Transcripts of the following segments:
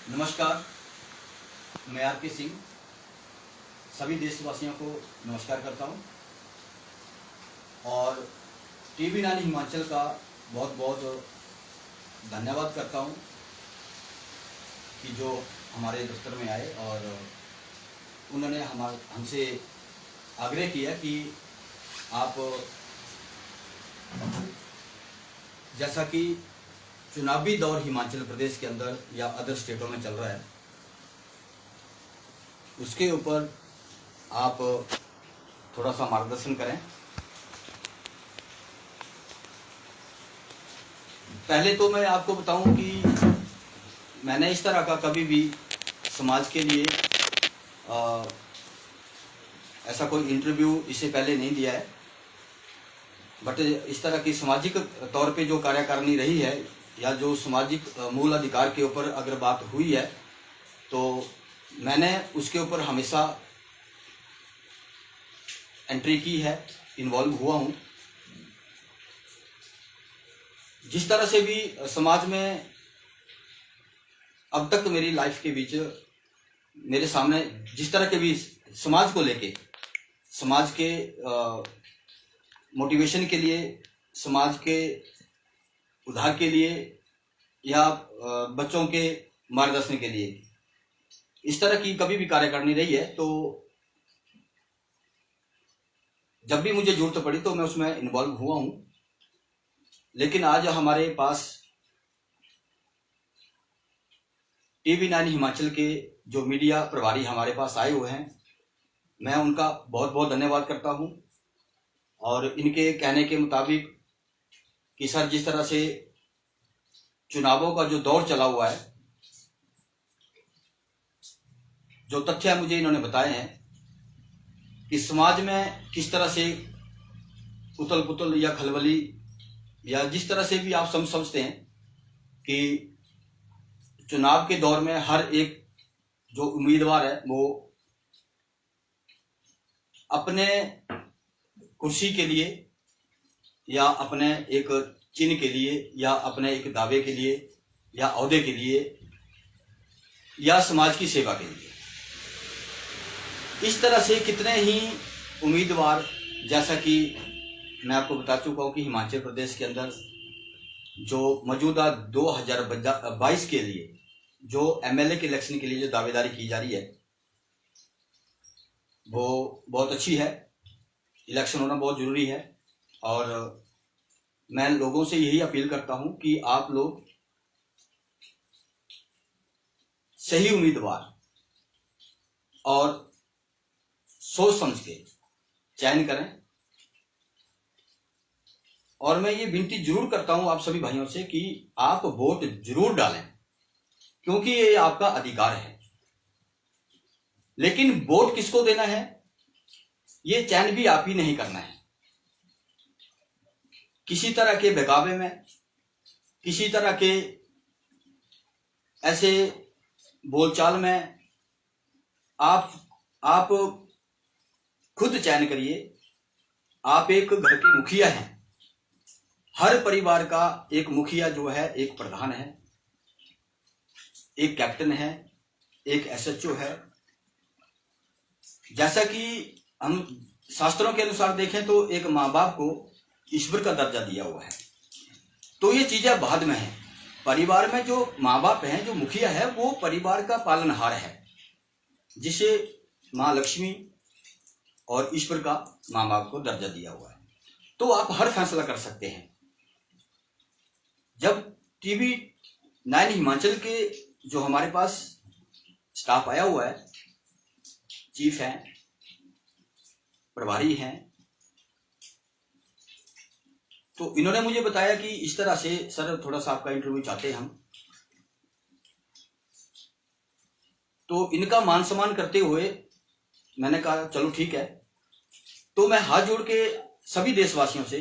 नमस्कार। मैं आर.के. सिंह सभी देशवासियों को नमस्कार करता हूं और TV9 हिमाचल का बहुत बहुत धन्यवाद करता हूं कि जो हमारे दफ्तर में आए और उन्होंने हमसे आग्रह किया कि आप, जैसा कि चुनावी दौर हिमाचल प्रदेश के अंदर या अदर स्टेटों में चल रहा है, उसके ऊपर आप थोड़ा सा मार्गदर्शन करें। पहले तो मैं आपको बताऊं कि मैंने इस तरह का कभी भी समाज के लिए ऐसा कोई इंटरव्यू इससे पहले नहीं दिया है, बट इस तरह की सामाजिक तौर पे जो कार्यकारिणी रही है या जो सामाजिक मूल अधिकार के ऊपर अगर बात हुई है तो मैंने उसके ऊपर हमेशा एंट्री की है, इन्वॉल्व हुआ हूँ। जिस तरह से भी समाज में अब तक मेरी लाइफ के बीच मेरे सामने जिस तरह के भी समाज को लेके, समाज के मोटिवेशन के लिए, समाज के उद्धार के लिए या बच्चों के मार्गदर्शन के लिए इस तरह की कभी भी कार्यकारिणी रही है, तो जब भी मुझे जरूरत पड़ी तो मैं उसमें इन्वॉल्व हुआ हूं। लेकिन आज हमारे पास TV9 हिमाचल के जो मीडिया प्रभारी हमारे पास आए हुए हैं, मैं उनका बहुत बहुत धन्यवाद करता हूं। और इनके कहने के मुताबिक कि सर, जिस तरह से चुनावों का जो दौर चला हुआ है, जो तथ्य मुझे इन्होंने बताए हैं कि समाज में किस तरह से उथल पुथल या खलबली या जिस तरह से भी आप समझते हैं कि चुनाव के दौर में हर एक जो उम्मीदवार है वो अपने कुर्सी के लिए या अपने एक चिन्ह के लिए या अपने एक दावे के लिए या ओहदे के लिए या समाज की सेवा के लिए, इस तरह से कितने ही उम्मीदवार, जैसा कि मैं आपको बता चुका हूं कि हिमाचल प्रदेश के अंदर जो मौजूदा 2022 के लिए जो MLA के इलेक्शन के लिए जो दावेदारी की जा रही है वो बहुत अच्छी है। इलेक्शन होना बहुत जरूरी है और मैं लोगों से यही अपील करता हूं कि आप लोग सही उम्मीदवार और सोच समझ के चयन करें। और मैं ये विनती जरूर करता हूं आप सभी भाइयों से कि आप वोट जरूर डालें, क्योंकि ये आपका अधिकार है। लेकिन वोट किसको देना है ये चयन भी आप ही नहीं करना है। किसी तरह के बहकावे में, किसी तरह के ऐसे बोलचाल में आप खुद चयन करिए। आप एक घर के मुखिया हैं। हर परिवार का एक मुखिया जो है, एक प्रधान है, एक कैप्टन है, एक SHO है। जैसा कि हम शास्त्रों के अनुसार देखें तो एक माँ बाप को ईश्वर का दर्जा दिया हुआ है। तो ये चीजें बाद में है। परिवार में जो माँ बाप हैं, जो मुखिया है, वो परिवार का पालनहार है, जिसे माँ लक्ष्मी और ईश्वर का माँ बाप को दर्जा दिया हुआ है। तो आप हर फैसला कर सकते हैं। जब TV9 हिमाचल के जो हमारे पास स्टाफ आया हुआ है, चीफ हैं, प्रभारी हैं, तो इन्होंने मुझे बताया कि इस तरह से सर थोड़ा सा आपका इंटरव्यू चाहते हैं हम। तो इनका मान सम्मान करते हुए मैंने कहा चलो ठीक है। तो मैं हाथ जोड़ के सभी देशवासियों से,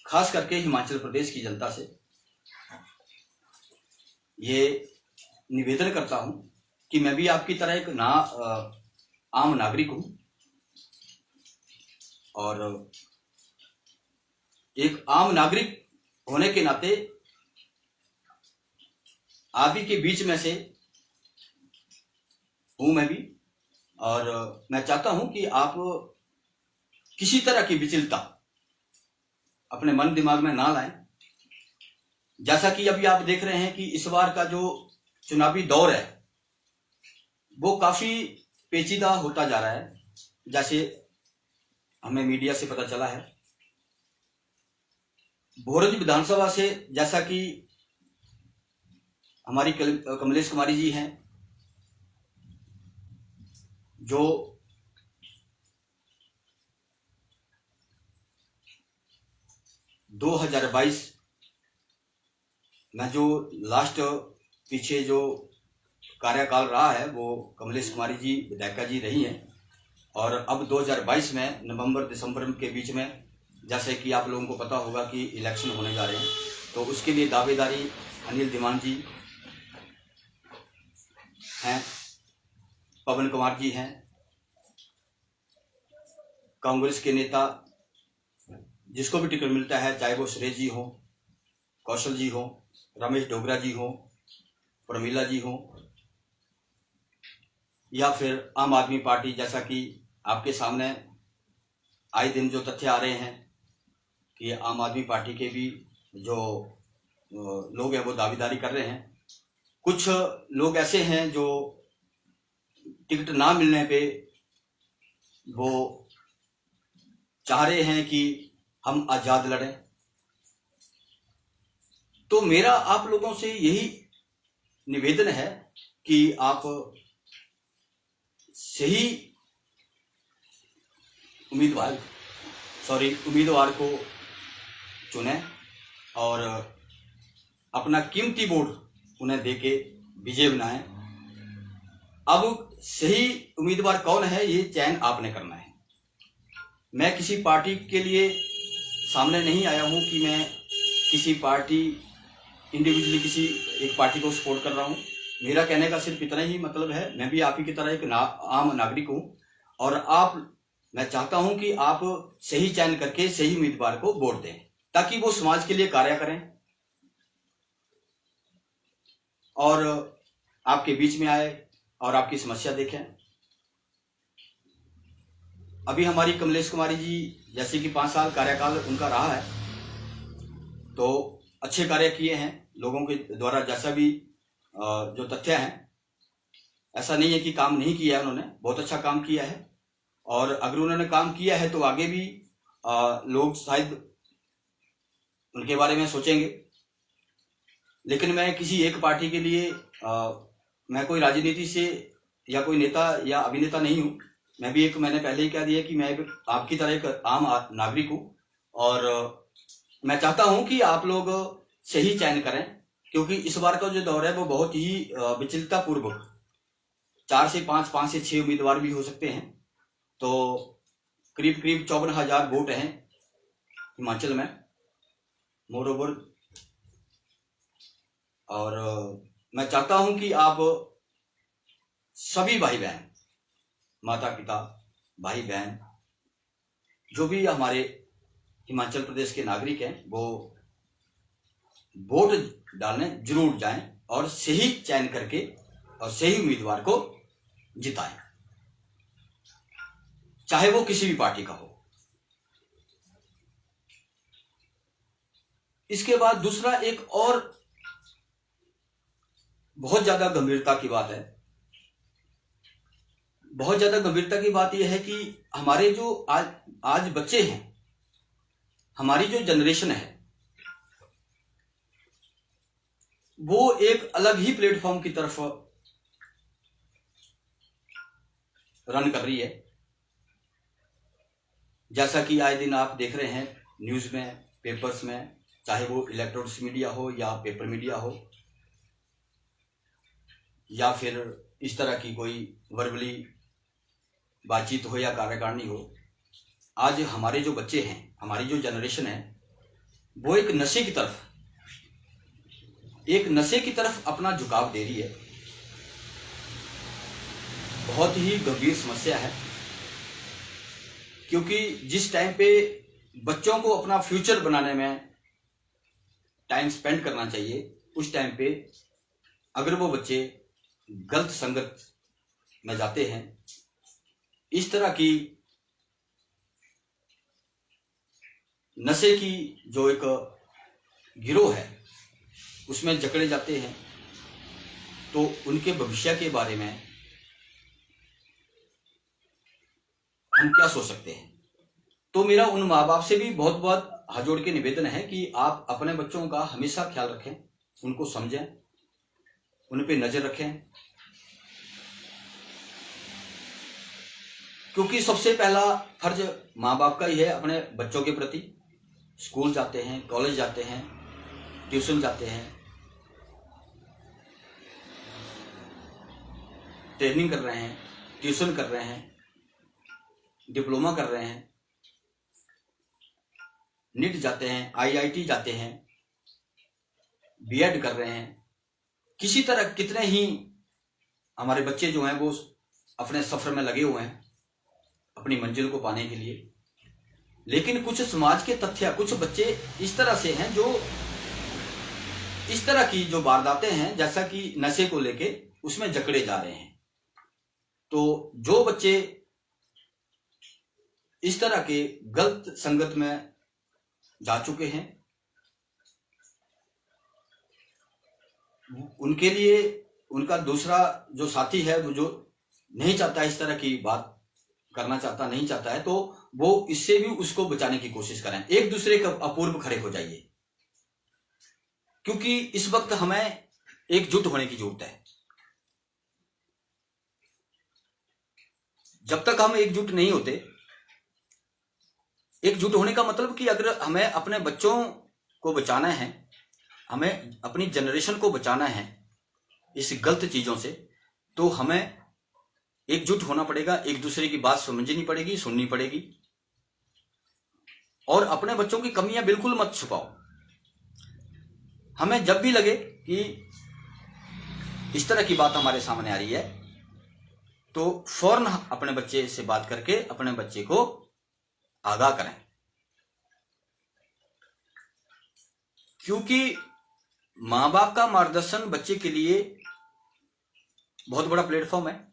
खास करके हिमाचल प्रदेश की जनता से ये निवेदन करता हूं कि मैं भी आपकी तरह एक आम नागरिक हूं और एक आम नागरिक होने के नाते आप ही के बीच में से हूं मैं भी, और मैं चाहता हूं कि आप किसी तरह की विचलता अपने मन दिमाग में ना लाएं। जैसा कि अभी आप देख रहे हैं कि इस बार का जो चुनावी दौर है वो काफी पेचीदा होता जा रहा है। जैसे हमें मीडिया से पता चला है, भोरंज विधानसभा से, जैसा कि हमारी कमलेश कुमारी जी हैं जो (2022) में जो लास्ट पीछे जो कार्यकाल रहा है वो कमलेश कुमारी जी विधायिका जी रही हैं, और अब 2022 में नवंबर दिसंबर के बीच में, जैसे कि आप लोगों को पता होगा कि इलेक्शन होने जा रहे हैं, तो उसके लिए दावेदारी अनिल धीमान जी हैं, पवन कुमार जी हैं, कांग्रेस के नेता जिसको भी टिकट मिलता है, चाहे वो सुरेश जी हो, कौशल जी हो, रमेश डोगरा जी हो, प्रमीला जी हो, या फिर आम आदमी पार्टी, जैसा कि आपके सामने आए दिन जो तथ्य आ रहे हैं कि आम आदमी पार्टी के भी जो लोग हैं वो दावेदारी कर रहे हैं। कुछ लोग ऐसे हैं जो टिकट ना मिलने पे वो चाह रहे हैं कि हम आजाद लड़ें। तो मेरा आप लोगों से यही निवेदन है कि आप सही उम्मीदवार को चुनें और अपना कीमती वोट उन्हें देके विजय बनाएं। अब सही उम्मीदवार कौन है ये चयन आपने करना है। मैं किसी पार्टी के लिए सामने नहीं आया हूं कि मैं किसी पार्टी इंडिविजुअली किसी एक पार्टी को सपोर्ट कर रहा हूं। मेरा कहने का सिर्फ इतना ही मतलब है, मैं भी आप ही की तरह एक आम नागरिक हूं, और मैं चाहता हूं कि आप सही चयन करके सही उम्मीदवार को वोट दें ताकि वो समाज के लिए कार्य करें और आपके बीच में आए और आपकी समस्या देखें। अभी हमारी कमलेश कुमारी जी जैसे कि 5 साल कार्यकाल उनका रहा है, तो अच्छे कार्य किए हैं लोगों के द्वारा। जैसा भी जो तथ्य हैं, ऐसा नहीं है कि काम नहीं किया है, उन्होंने बहुत अच्छा काम किया है, और अगर उन्होंने काम किया है तो आगे भी लोग शायद उनके बारे में सोचेंगे। लेकिन मैं किसी एक पार्टी के लिए मैं कोई राजनीति से या कोई नेता या अभिनेता नहीं हूं। मैं भी मैंने पहले ही कह दिया कि मैं आपकी तरह एक आम नागरिक हूं, और मैं चाहता हूं कि आप लोग सही चयन करें, क्योंकि इस बार का जो दौर है वो बहुत ही विचलता पूर्वक 4 से 5, 5 से 6 उम्मीदवार भी हो सकते हैं। तो करीब 54,000 वोट हैं हिमाचल में मोरोवर, और मैं चाहता हूं कि आप सभी भाई बहन, माता पिता, भाई बहन, जो भी हमारे हिमाचल प्रदेश के नागरिक हैं वो वोट डालने जरूर जाएं और सही चयन करके और सही उम्मीदवार को जिताएं, चाहे वो किसी भी पार्टी का हो। इसके बाद दूसरा एक और बहुत ज्यादा गंभीरता की बात है। बहुत ज्यादा गंभीरता की बात यह है कि हमारे जो आज बच्चे हैं, हमारी जो जनरेशन है, वो एक अलग ही प्लेटफॉर्म की तरफ रन कर रही है। जैसा कि आए दिन आप देख रहे हैं न्यूज में, पेपर्स में, चाहे वो इलेक्ट्रॉनिक्स मीडिया हो या पेपर मीडिया हो, या फिर इस तरह की कोई वर्बली बातचीत हो या कार्यकारिणी हो, आज हमारे जो बच्चे हैं, हमारी जो जनरेशन है, वो एक नशे की तरफ अपना झुकाव दे रही है। बहुत ही गंभीर समस्या है, क्योंकि जिस टाइम पे बच्चों को अपना फ्यूचर बनाने में टाइम स्पेंड करना चाहिए, उस टाइम पे अगर वो बच्चे गलत संगत में जाते हैं, इस तरह की नशे की जो एक गिरोह है उसमें जकड़े जाते हैं, तो उनके भविष्य के बारे में हम क्या सोच सकते हैं। तो मेरा उन माँ बाप से भी बहुत बहुत हाथ जोड़ के निवेदन है कि आप अपने बच्चों का हमेशा ख्याल रखें, उनको समझें, उन पे नजर रखें, क्योंकि सबसे पहला फर्ज माँ बाप का ही है अपने बच्चों के प्रति। स्कूल जाते हैं, कॉलेज जाते हैं, ट्यूशन जाते हैं, ट्रेनिंग कर रहे हैं, ट्यूशन कर रहे हैं, डिप्लोमा कर रहे हैं, नीट जाते हैं, आईआईटी जाते हैं, बीएड कर रहे हैं। किसी तरह कितने ही हमारे बच्चे जो हैं वो अपने सफर में लगे हुए हैं अपनी मंजिल को पाने के लिए। लेकिन कुछ समाज के तथ्य, कुछ बच्चे इस तरह से हैं जो इस तरह की जो वारदातें हैं, जैसा कि नशे को लेके, उसमें जकड़े जा रहे हैं। तो जो बच्चे इस तरह के गलत संगत में जा चुके हैं, उनके लिए उनका दूसरा जो साथी है वो जो नहीं चाहता इस तरह की बात करना चाहता, नहीं चाहता है, तो वो इससे भी उसको बचाने की कोशिश करें। एक दूसरे के अपूर्व खड़े हो जाइए, क्योंकि इस वक्त हमें एकजुट होने की जरूरत है। जब तक हम एकजुट नहीं होते, एकजुट होने का मतलब कि अगर हमें अपने बच्चों को बचाना है, हमें अपनी जनरेशन को बचाना है इस गलत चीजों से, तो हमें एकजुट होना पड़ेगा, एक दूसरे की बात समझनी पड़ेगी, सुननी पड़ेगी, और अपने बच्चों की कमियां बिल्कुल मत छुपाओ। हमें जब भी लगे कि इस तरह की बात हमारे सामने आ रही है, तो फौरन अपने बच्चे से बात करके अपने बच्चे को आगाह करें, क्योंकि मां बाप का मार्गदर्शन बच्चे के लिए बहुत बड़ा प्लेटफॉर्म है।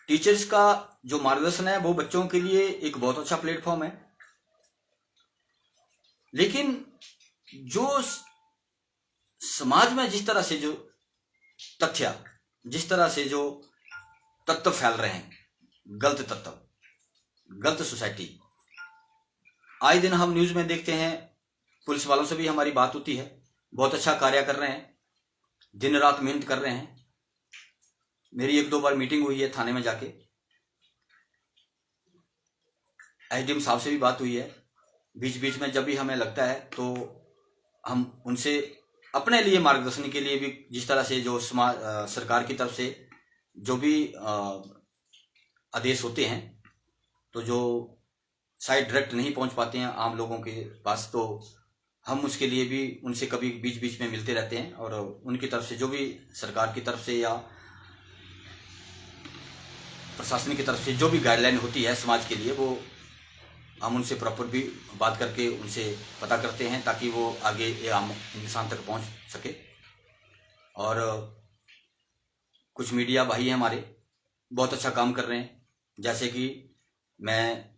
टीचर्स का जो मार्गदर्शन है वो बच्चों के लिए एक बहुत अच्छा प्लेटफॉर्म है। लेकिन जो समाज में जिस तरह से जो तथ्य, जिस तरह से जो तत्व फैल रहे हैं, गलत तत्व, गलत सोसाइटी, आए दिन हम न्यूज में देखते हैं, पुलिस वालों से भी हमारी बात होती है, बहुत अच्छा कार्य कर रहे हैं, दिन रात मेहनत कर रहे हैं। मेरी 1-2 बार मीटिंग हुई है थाने में जाके, एसडीएम साहब से भी बात हुई है। बीच बीच में जब भी हमें लगता है तो हम उनसे अपने लिए मार्गदर्शन के लिए भी, जिस तरह से जो सरकार की तरफ से जो भी आदेश होते हैं, तो जो शायद डायरेक्ट नहीं पहुंच पाते हैं आम लोगों के पास, तो हम उसके लिए भी उनसे कभी बीच बीच में मिलते रहते हैं, और उनकी तरफ से जो भी सरकार की तरफ से या प्रशासन की तरफ से जो भी गाइडलाइन होती है समाज के लिए, वो हम उनसे प्रॉपर भी बात करके उनसे पता करते हैं, ताकि वो आगे आम इंसान तक पहुंच सके। और कुछ मीडिया भाई हैं हमारे, बहुत अच्छा काम कर रहे हैं, जैसे कि मैं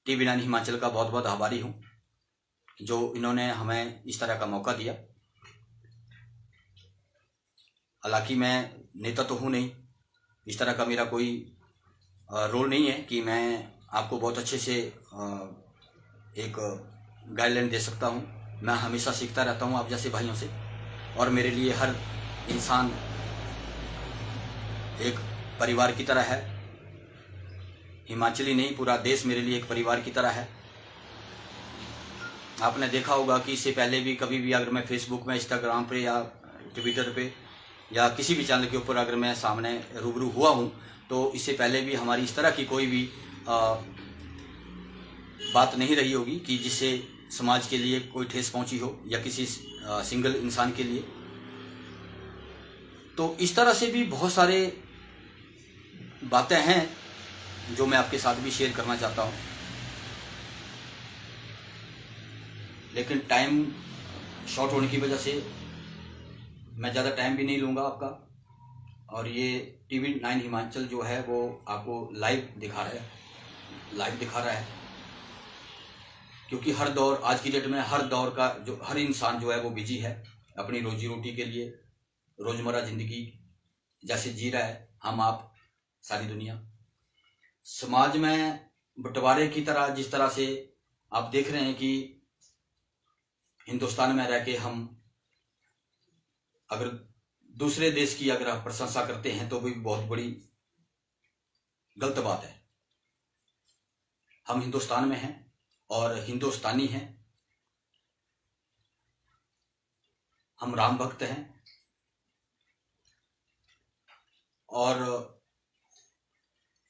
TV9 हिमाचल का बहुत बहुत आभारी हूं, जो इन्होंने हमें इस तरह का मौका दिया। हालांकि मैं नेता तो हूं नहीं, इस तरह का मेरा कोई रोल नहीं है कि मैं आपको बहुत अच्छे से एक गाइडलाइन दे सकता हूं। मैं हमेशा सीखता रहता हूं आप जैसे भाइयों से, और मेरे लिए हर इंसान एक परिवार की तरह है। हिमाचली नहीं, पूरा देश मेरे लिए एक परिवार की तरह है। आपने देखा होगा कि इससे पहले भी कभी भी अगर मैं फेसबुक में, इंस्टाग्राम पे या ट्विटर पे या किसी भी चैनल के ऊपर अगर मैं सामने रूबरू हुआ हूं, तो इससे पहले भी हमारी इस तरह की कोई भी बात नहीं रही होगी कि जिससे समाज के लिए कोई ठेस पहुंची हो, या किसी सिंगल इंसान के लिए। तो इस तरह से भी बहुत सारे बातें हैं जो मैं आपके साथ भी शेयर करना चाहता हूं, लेकिन टाइम शॉर्ट होने की वजह से मैं ज़्यादा टाइम भी नहीं लूँगा आपका। और ये TV9 हिमाचल जो है वो आपको लाइव दिखा रहा है, क्योंकि हर दौर, आज की डेट में हर दौर का जो हर इंसान जो है वो बिजी है अपनी रोजी रोटी के लिए, रोजमर्रा जिंदगी जैसे जी रहा है हम आप सारी दुनिया। समाज में बंटवारे की तरह, जिस तरह से आप देख रहे हैं कि हिंदुस्तान में रह के हम अगर दूसरे देश की अगर आप प्रशंसा करते हैं तो भी बहुत बड़ी गलत बात है। हम हिंदुस्तान में हैं और हिंदुस्तानी हैं, हम राम भक्त हैं और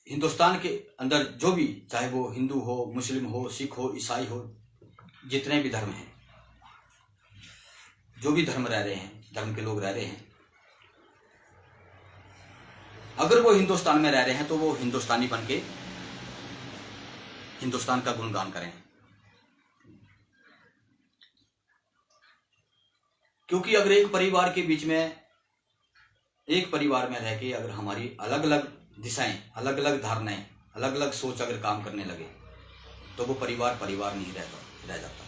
हिंदुस्तान के अंदर जो भी, चाहे वो हिंदू हो, मुस्लिम हो, सिख हो, ईसाई हो, जितने भी धर्म हैं, जो भी धर्म रह रहे हैं, धर्म के लोग रह रहे हैं, अगर वो हिंदुस्तान में रह रहे हैं तो वो हिंदुस्तानी बन के हिंदुस्तान का गुणगान करें। क्योंकि अगर एक परिवार के बीच में, एक परिवार में रह के अगर हमारी अलग अलग दिशाएं, अलग अलग धारणाएं, अलग अलग सोच अगर काम करने लगे तो वो परिवार परिवार नहीं रह जाता।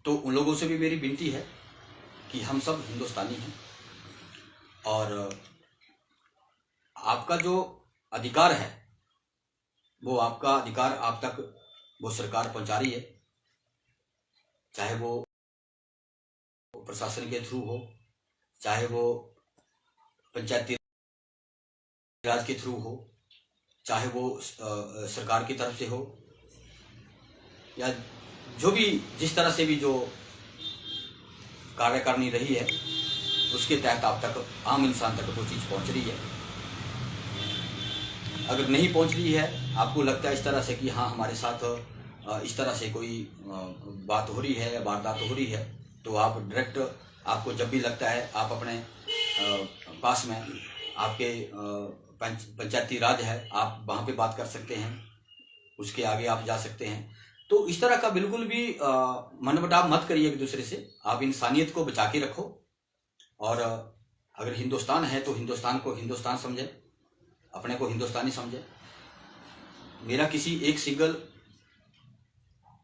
तो उन लोगों से भी मेरी विनती है कि हम सब हिंदुस्तानी हैं और आपका जो अधिकार है वो आपका अधिकार आप तक वो सरकार पहुंचा रही है, चाहे वो प्रशासन के थ्रू हो, चाहे वो पंचायती राज के थ्रू हो, चाहे वो सरकार की तरफ से हो, या जो भी जिस तरह से भी जो कार्यकारिणी रही है उसके तहत आप तक, आम इंसान तक वो चीज़ पहुंच रही है। अगर नहीं पहुंच रही है, आपको लगता है इस तरह से कि हाँ हमारे साथ इस तरह से कोई बात हो रही है या वारदात हो रही है, तो आप डायरेक्ट, आपको जब भी लगता है आप अपने पास में आपके पंचायती राज है, आप वहाँ पे बात कर सकते हैं, उसके आगे आप जा सकते हैं। तो इस तरह का बिल्कुल भी मनमुटाव मत करिए एक दूसरे से, आप इंसानियत को बचा के रखो और अगर हिंदुस्तान है तो हिंदुस्तान को हिंदुस्तान समझे, अपने को हिंदुस्तानी समझे। मेरा किसी एक सिंगल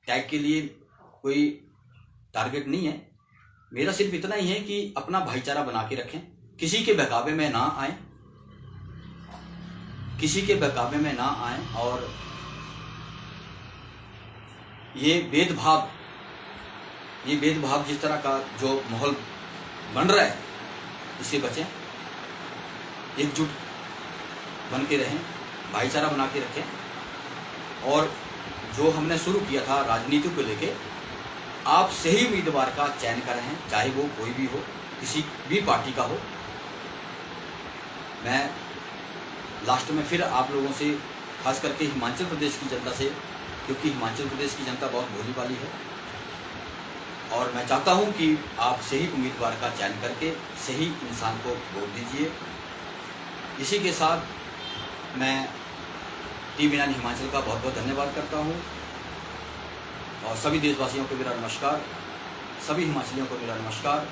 टैग के लिए कोई टारगेट नहीं है, मेरा सिर्फ इतना ही है कि अपना भाईचारा बना के रखें, किसी के बहकावे में ना आए, किसी के बहकावे में ना आए और ये भेदभाव जिस तरह का जो माहौल बन रहा है इससे बचें, एकजुट बन के रहें, भाईचारा बना के रखें और जो हमने शुरू किया था राजनीति को लेके, आप सही उम्मीदवार का चयन कर रहे हैं, चाहे वो कोई भी हो, किसी भी पार्टी का हो। मैं लास्ट में फिर आप लोगों से, खास करके हिमाचल प्रदेश की जनता से, क्योंकि हिमाचल प्रदेश की जनता बहुत भोली भाली है और मैं चाहता हूं कि आप सही उम्मीदवार का चयन करके सही इंसान को वोट दीजिए। इसी के साथ मैं TV9 हिमाचल का बहुत बहुत धन्यवाद करता हूं और सभी देशवासियों को मेरा नमस्कार, सभी हिमाचलियों को मेरा नमस्कार।